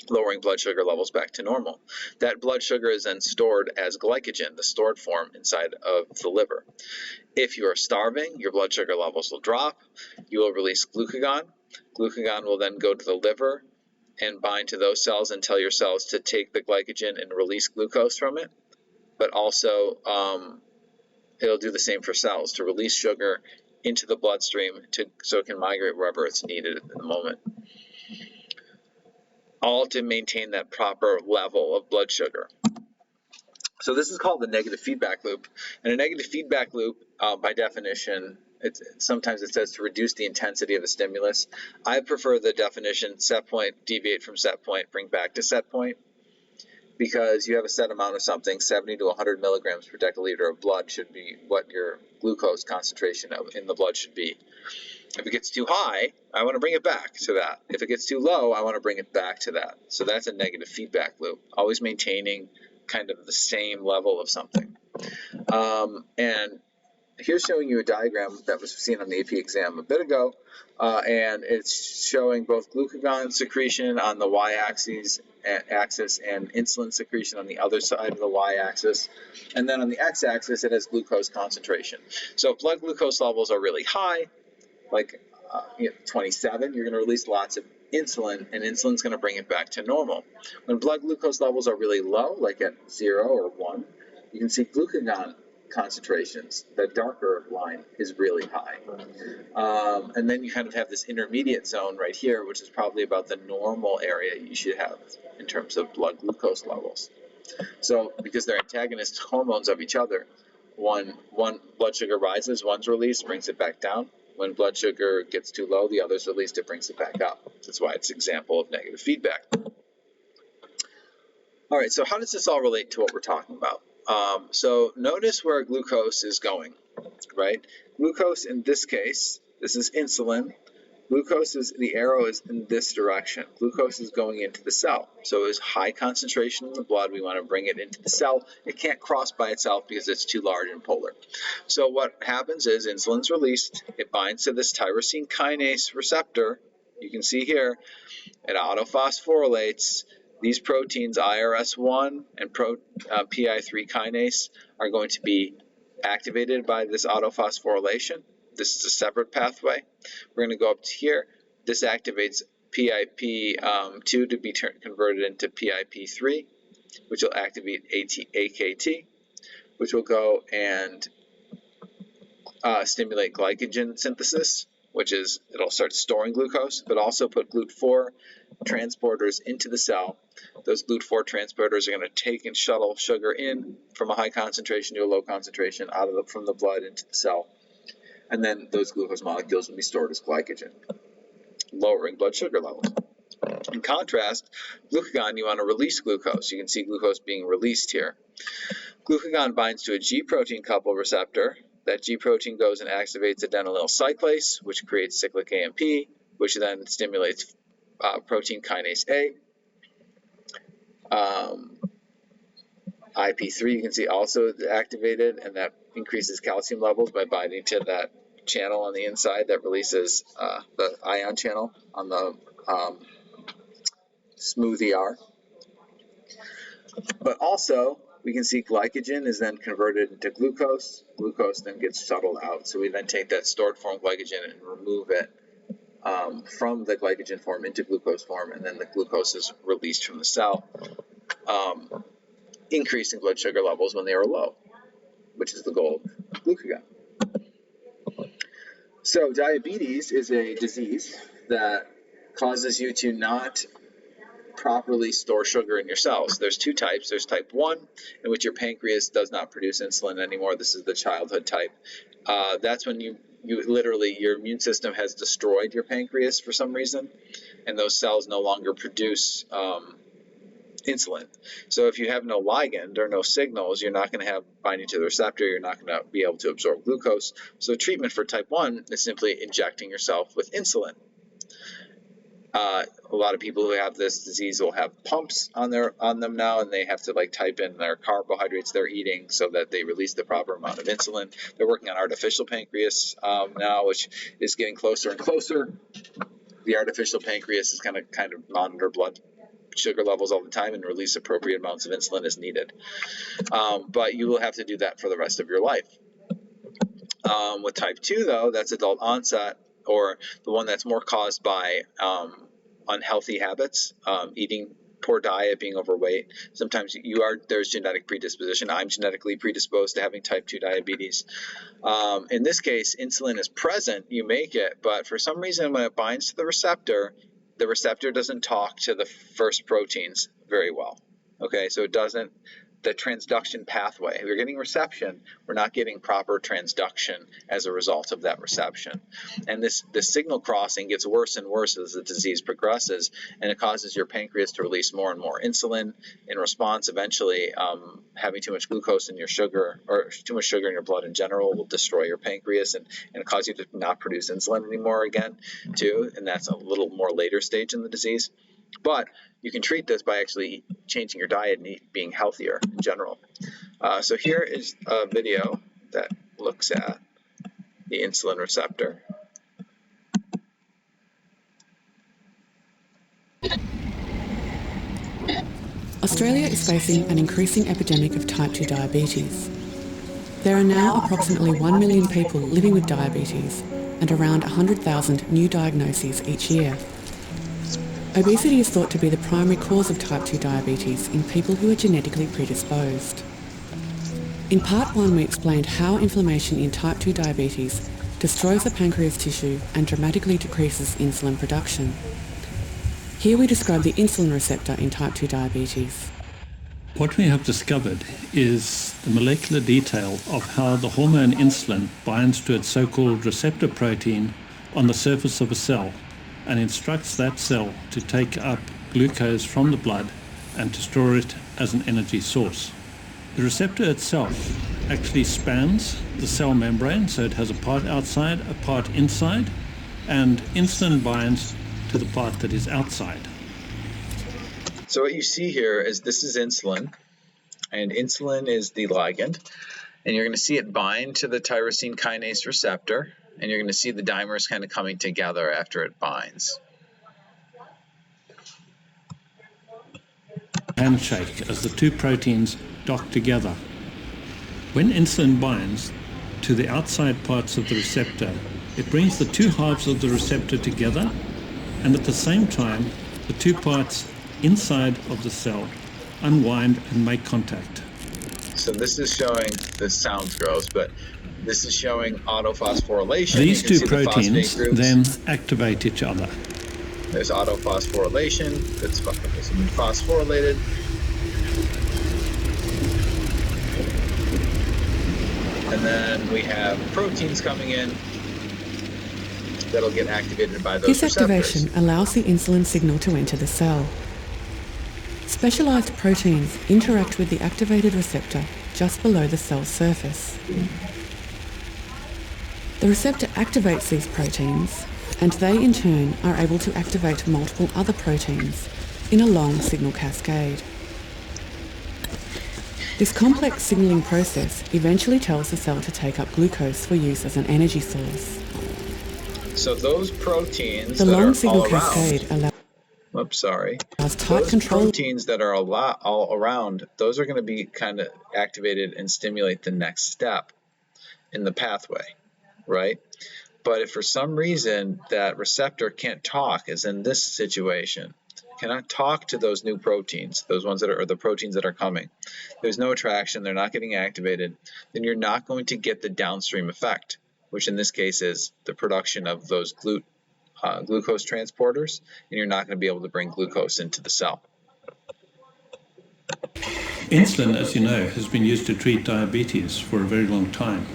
lowering blood sugar levels back to normal. That blood sugar is then stored as glycogen, the stored form inside of the liver. If you are starving, your blood sugar levels will drop. You will release glucagon. Glucagon will then go to the liver and bind to those cells and tell your cells to take the glycogen and release glucose from it. But also, it'll do the same for cells, to release sugar into the bloodstream so it can migrate wherever it's needed at the moment. All to maintain that proper level of blood sugar. So this is called the negative feedback loop. And a negative feedback loop, by definition, sometimes it says to reduce the intensity of a stimulus. I prefer the definition set point, deviate from set point, bring back to set point, because you have a set amount of something. 70 to 100 milligrams per deciliter of blood should be what your glucose concentration in the blood should be. If it gets too high, I want to bring it back to that. If it gets too low, I want to bring it back to that. So that's a negative feedback loop, always maintaining kind of the same level of something. And here's showing you a diagram that was seen on the AP exam a bit ago, and it's showing both glucagon secretion on the y-axis and insulin secretion on the other side of the y-axis. And then on the x-axis, it has glucose concentration. So if blood glucose levels are really high, like 27, you're going to release lots of insulin, and insulin's going to bring it back to normal. When blood glucose levels are really low, like at 0 or 1, you can see glucagon concentrations. The darker line is really high. And then you kind of have this intermediate zone right here, which is probably about the normal area you should have in terms of blood glucose levels. So because they're antagonist hormones of each other, one blood sugar rises, one's released, brings it back down. When blood sugar gets too low, the other's released, it brings it back up. That's why it's an example of negative feedback. All right, so how does this all relate to what we're talking about? So notice where glucose is going, right? Glucose in this case, this is insulin. The arrow is in this direction. Glucose is going into the cell. So it's high concentration in the blood. We want to bring it into the cell. It can't cross by itself because it's too large and polar. So what happens is insulin's released. It binds to this tyrosine kinase receptor. You can see here, it autophosphorylates. These proteins, IRS1 and PI3 kinase, are going to be activated by this autophosphorylation. This is a separate pathway. We're going to go up to here. This activates PIP2 to be converted into PIP3, which will activate AKT, which will go and stimulate glycogen synthesis, which is, it'll start storing glucose, but also put GLUT4 transporters into the cell. Those GLUT4 transporters are going to take and shuttle sugar in from a high concentration to a low concentration from the blood into the cell. And then those glucose molecules will be stored as glycogen, lowering blood sugar levels. In contrast, glucagon, you want to release glucose. You can see glucose being released here. Glucagon binds to a G protein couple receptor. That G protein goes and activates adenylyl cyclase, which creates cyclic AMP, which then stimulates protein kinase A. IP3, you can see, also activated, and that increases calcium levels by binding to that channel on the inside that releases the ion channel on the smooth ER. But also, we can see glycogen is then converted into glucose. Glucose then gets shuttled out. So we then take that stored form glycogen and remove it from the glycogen form into glucose form, and then the glucose is released from the cell, increasing blood sugar levels when they are low, which is the goal of glucagon. So diabetes is a disease that causes you to not properly store sugar in your cells. There's two types. There's type 1, in which your pancreas does not produce insulin anymore. This is the childhood type. That's when you literally, your immune system has destroyed your pancreas for some reason, and those cells no longer produce insulin. So if you have no ligand or no signals, you're not going to have binding to the receptor. You're not going to be able to absorb glucose. So treatment for type 1 is simply injecting yourself with insulin. A lot of people who have this disease will have pumps on them now, and they have to type in their carbohydrates they're eating so that they release the proper amount of insulin. They're working on artificial pancreas now, which is getting closer and closer. The artificial pancreas is going to kind of monitor blood sugar levels all the time and release appropriate amounts of insulin as needed. But you will have to do that for the rest of your life. With type 2, though, that's adult onset, or the one that's more caused by unhealthy habits, eating poor diet, being overweight. Sometimes there's genetic predisposition. I'm genetically predisposed to having type 2 diabetes. In this case, insulin is present, you make it, but for some reason when it binds to the receptor doesn't talk to the first proteins very well. Okay, so the transduction pathway. We're getting reception, we're not getting proper transduction as a result of that reception. And this signal crossing gets worse and worse as the disease progresses, and it causes your pancreas to release more and more insulin in response. Eventually, having too much glucose in your sugar, or too much sugar in your blood in general, will destroy your pancreas and cause you to not produce insulin anymore again, too. And that's a little more later stage in the disease. But you can treat this by actually changing your diet and being healthier in general. So here is a video that looks at the insulin receptor. Australia is facing an increasing epidemic of type 2 diabetes. There are now approximately 1 million people living with diabetes and around 100,000 new diagnoses each year. Obesity is thought to be the primary cause of type 2 diabetes in people who are genetically predisposed. In part 1, we explained how inflammation in type 2 diabetes destroys the pancreas tissue and dramatically decreases insulin production. Here we describe the insulin receptor in type 2 diabetes. What we have discovered is the molecular detail of how the hormone insulin binds to its so-called receptor protein on the surface of a cell and instructs that cell to take up glucose from the blood and to store it as an energy source. The receptor itself actually spans the cell membrane, so it has a part outside, a part inside, and insulin binds to the part that is outside. So what you see here is this is insulin, and insulin is the ligand, and you're going to see it bind to the tyrosine kinase receptor, and you're going to see the dimers kind of coming together after it binds. Handshake as the two proteins dock together. When insulin binds to the outside parts of the receptor, it brings the two halves of the receptor together, and at the same time, the two parts inside of the cell unwind and make contact. So this is showing, this sounds gross, but this is showing autophosphorylation. These two proteins then activate each other. There's autophosphorylation, that's phosphorylated. And then we have proteins coming in that'll get activated by those receptors. This activation allows the insulin signal to enter the cell. Specialized proteins interact with the activated receptor just below the cell's surface. The receptor activates these proteins, and they in turn are able to activate multiple other proteins in a long signal cascade. This complex signaling process eventually tells the cell to take up glucose for use as an energy source. So those proteins the long signal cascade allows those proteins that are all around, those are going to be kind of activated and stimulate the next step in the pathway, right? But if for some reason that receptor can't talk, as in this situation, cannot talk to those new proteins, those ones that are, or the proteins that are coming, there's no attraction, they're not getting activated, then you're not going to get the downstream effect, which in this case is the production of those glucose transporters, and you're not going to be able to bring glucose into the cell. Insulin, as you know, has been used to treat diabetes for a very long time.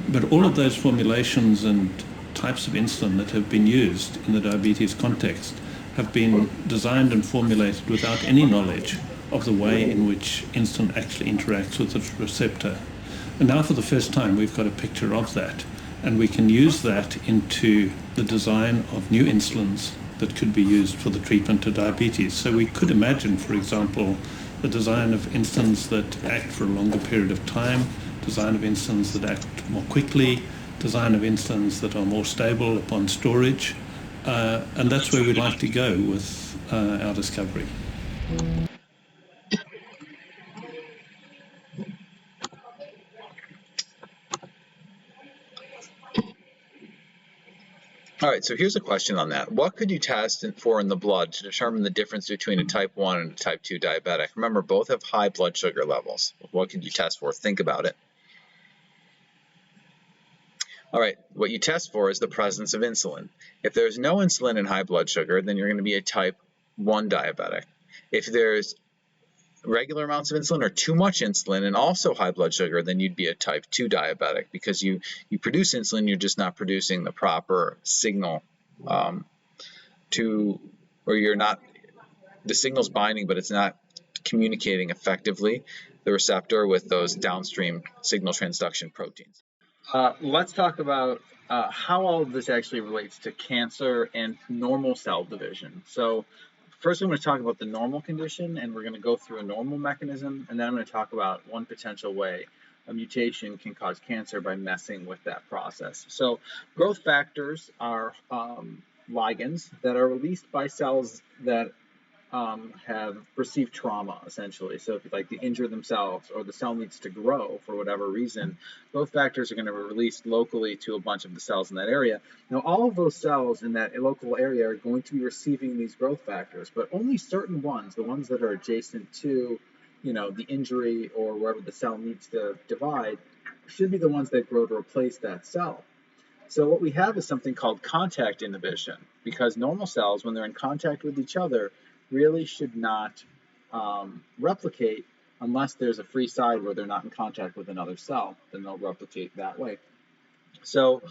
But all of those formulations and types of insulin that have been used in the diabetes context have been designed and formulated without any knowledge of the way in which insulin actually interacts with the receptor. And now for the first time we've got a picture of that, and we can use that into the design of new insulins that could be used for the treatment of diabetes. So we could imagine, for example, the design of insulins that act for a longer period of time, design of insulins that act more quickly, design of insulins that are more stable upon storage, and that's where we'd like to go with our discovery. All right, so here's a question on that. What could you test for in the blood to determine the difference between a type 1 and a type 2 diabetic? Remember, both have high blood sugar levels. What could you test for? Think about it. All right, what you test for is the presence of insulin. If there's no insulin in high blood sugar, then you're going to be a type 1 diabetic. If there's regular amounts of insulin or too much insulin and also high blood sugar, then you'd be a type 2 diabetic, because you produce insulin, you're just not producing the proper signal or you're not, the signal's binding, but it's not communicating effectively the receptor with those downstream signal transduction proteins. Let's talk about how all of this actually relates to cancer and normal cell division. So first I'm going to talk about the normal condition, and we're going to go through a normal mechanism, and then I'm going to talk about one potential way a mutation can cause cancer by messing with that process. So growth factors are ligands that are released by cells that have received trauma, essentially. So if like they injure themselves or the cell needs to grow for whatever reason, growth factors are going to be released locally to a bunch of the cells in that area. Now, all of those cells in that local area are going to be receiving these growth factors, but only certain ones, the ones that are adjacent to, the injury or wherever the cell needs to divide, should be the ones that grow to replace that cell. So what we have is something called contact inhibition, because normal cells, when they're in contact with each other, really should not replicate unless there's a free side where they're not in contact with another cell. Then they'll replicate that way. So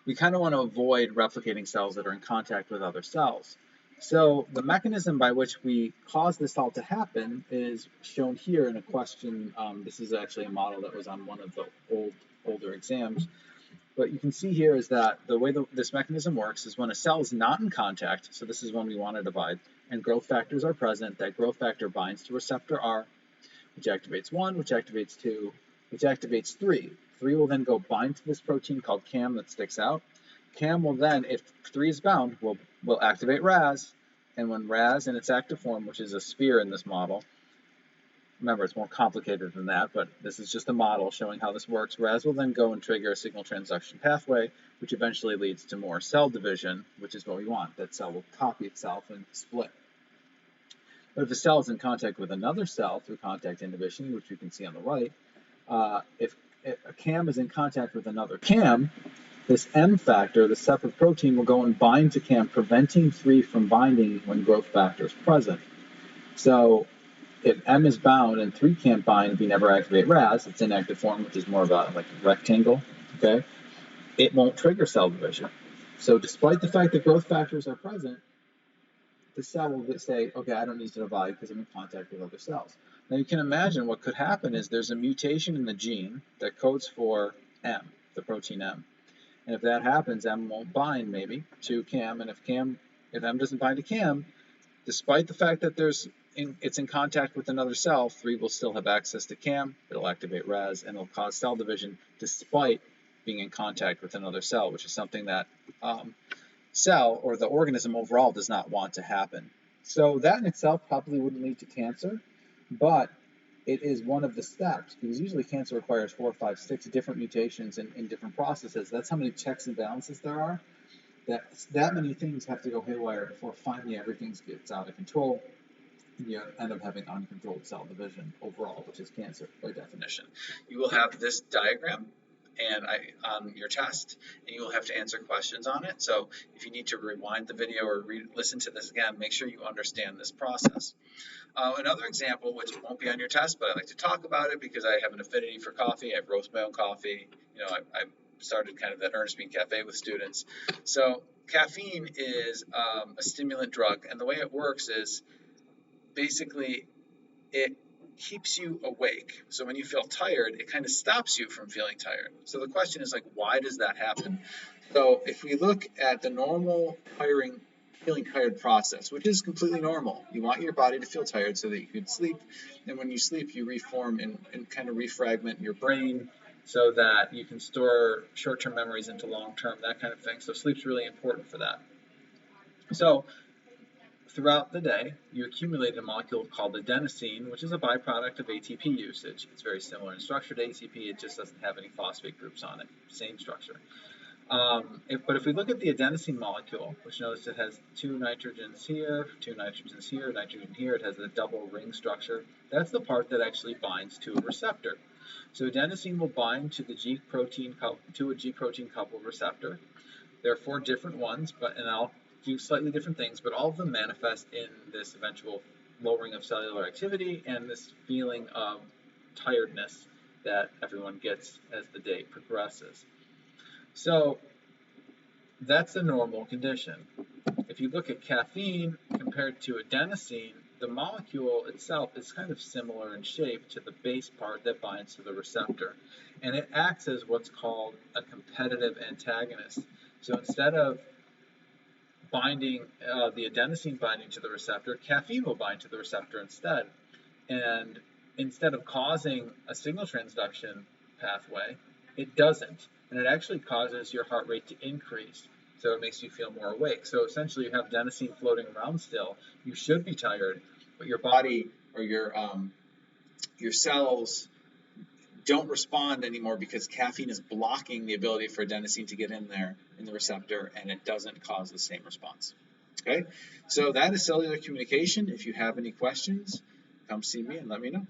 we kind of want to avoid replicating cells that are in contact with other cells. So the mechanism by which we cause this all to happen is shown here in a question. This is actually a model that was on one of the older exams. What you can see here is that the way this mechanism works is when a cell is not in contact, so this is when we want to divide, and growth factors are present, that growth factor binds to receptor R, which activates 1, which activates 2, which activates 3. 3 will then go bind to this protein called CAM that sticks out. CAM will then, if 3 is bound, will activate RAS, and when RAS in its active form, which is a sphere in this model, remember, it's more complicated than that, but this is just a model showing how this works. RAS will then go and trigger a signal transduction pathway, which eventually leads to more cell division, which is what we want. That cell will copy itself and split. But if a cell is in contact with another cell through contact inhibition, which you can see on the right, if a CAM is in contact with another CAM, this M factor, the separate protein, will go and bind to CAM, preventing 3 from binding when growth factor is present. So if M is bound and 3 can't bind, we never activate RAS, it's inactive form, which is more of a like a rectangle, okay? It won't trigger cell division. So despite the fact that growth factors are present, the cell will say, okay, I don't need to divide because I'm in contact with other cells. Now you can imagine what could happen is there's a mutation in the gene that codes for M, the protein M. And if that happens, M won't bind maybe to CAM, and if M doesn't bind to CAM, despite the fact that it's in contact with another cell, 3 will still have access to CAM, it'll activate RAS, and it'll cause cell division despite being in contact with another cell, which is something that cell or the organism overall does not want to happen. So that in itself probably wouldn't lead to cancer, but it is one of the steps, because usually cancer requires 4, 5, 6 different mutations in different processes. That's how many checks and balances there are. That many things have to go haywire before finally everything gets out of control. You end up having uncontrolled cell division overall, which is cancer by definition. You will have this diagram on your test, and you will have to answer questions on it. So if you need to rewind the video or listen to this again, make sure you understand this process. Another example, which won't be on your test, but I like to talk about it because I have an affinity for coffee. I roast my own coffee. I started kind of that Ernest Bean Cafe with students. So caffeine is a stimulant drug, and the way it works is basically it keeps you awake. So when you feel tired, it kind of stops you from feeling tired. So the question is like, why does that happen? So if we look at the normal feeling tired process, which is completely normal, you want your body to feel tired so that you can sleep. And when you sleep, you reform and kind of refragment your brain so that you can store short-term memories into long-term, that kind of thing. So sleep's really important for that. So throughout the day, you accumulate a molecule called adenosine, which is a byproduct of ATP usage. It's very similar in structure to ATP, it just doesn't have any phosphate groups on it, same structure. But if we look at the adenosine molecule, which notice it has 2 nitrogens here, 2 nitrogens here, nitrogen here, it has a double ring structure. That's the part that actually binds to a receptor. So adenosine will bind to a G protein coupled receptor. There are 4 different ones, and I'll do slightly different things, but all of them manifest in this eventual lowering of cellular activity and this feeling of tiredness that everyone gets as the day progresses. So that's a normal condition. If you look at caffeine compared to adenosine, the molecule itself is kind of similar in shape to the base part that binds to the receptor. And it acts as what's called a competitive antagonist. So instead of binding, the adenosine binding to the receptor, caffeine will bind to the receptor instead. And instead of causing a signal transduction pathway, it doesn't. And it actually causes your heart rate to increase. So it makes you feel more awake. So essentially you have adenosine floating around still. You should be tired, but your body or your cells don't respond anymore because caffeine is blocking the ability for adenosine to get in there in the receptor, and it doesn't cause the same response. Okay, so that is cellular communication. If you have any questions, come see me and let me know.